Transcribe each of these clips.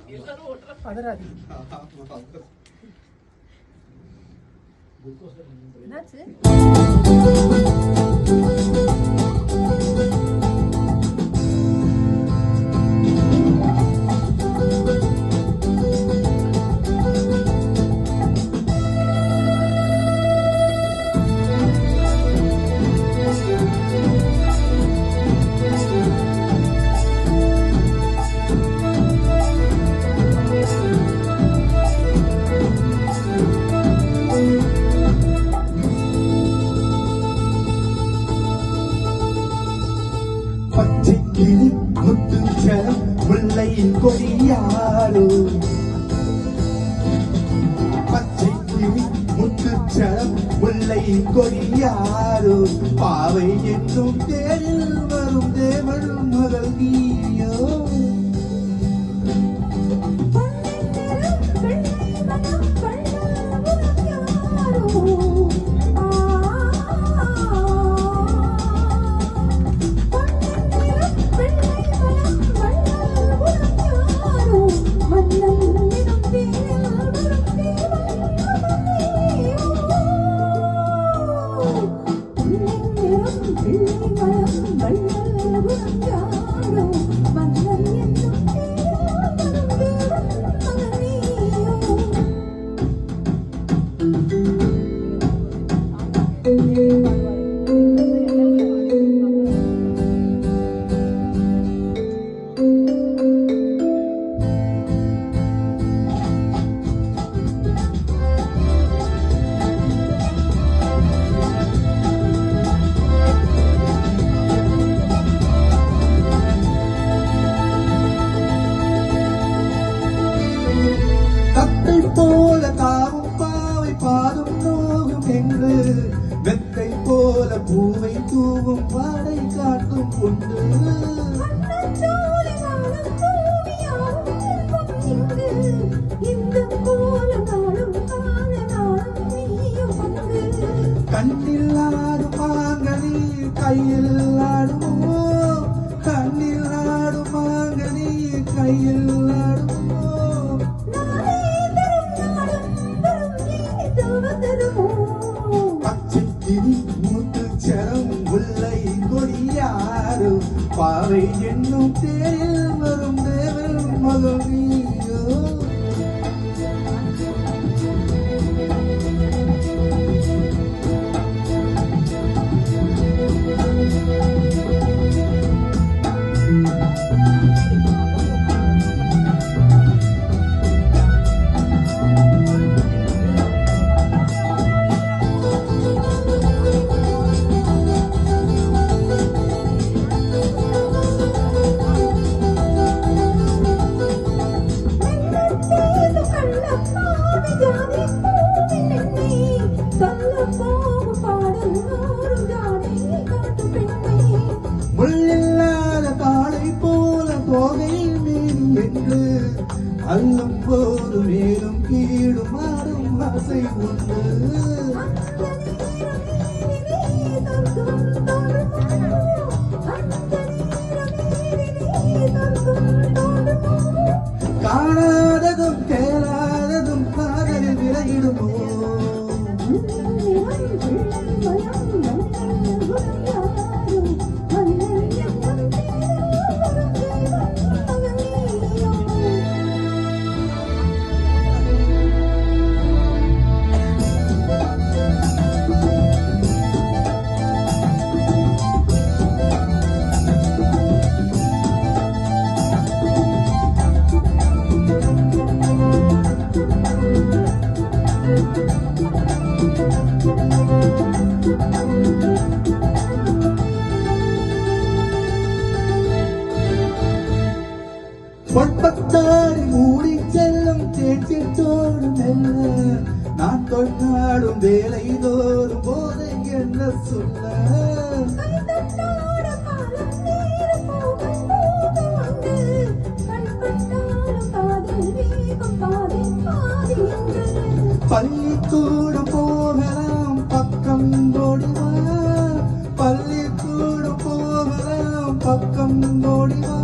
பதறாதி. என்னாச்சு? முல்லையின் கொடியாரோ பச்சை கிளி முத்துச்சரம் முல்லையின் கொடியாரோ பாவை என்னும் தேரில் வரும் தேவள் மகள் நீயோ போல தாவும் பாவை பாடும் நோகும் என்று வெத்தை போல பூவை தூவும் பாடை காட்டும் உண்டு கண்ணில் ஆடும் மாங்கனி கையில் ஆடுமோ கண்ணில் ஆடும் மாங்கனி கையில் ஆடுமோ பாவை என்னும் தேரில் வரும் தேவல் மகள் நீயோ முள்ளில்லாத பாலை போல போகை மீன் என்று அல்லும் போது மேலும் கீழும் மாறும் ஆசை உண்டு காணாததும் கேளாததும் காதலில் விலகிடுமோ பொன்பத்தாரி மூடி செல்லும் தேச்சிட்டோடு மெல்ல நான் கொண்டாடும் வேலை தோறும் போதை என்ன சொல்ல பள்ளிக்கூடம் போகலாம் பக்கம் ஓடிவா பள்ளிக்கூடம் போகலாம் பக்கம் ஓடிவா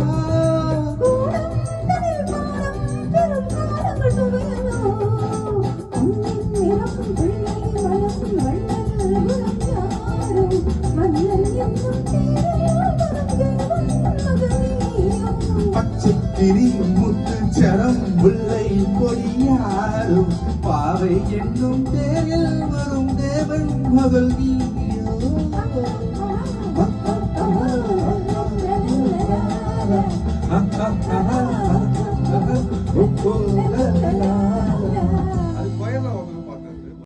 பச்சைக்கிரி முத்துச்சரம் முல்லை கொடியாரும் பாவை என்னும் தேரில் வரும் தேவன் மகள் நீயோ. Oh,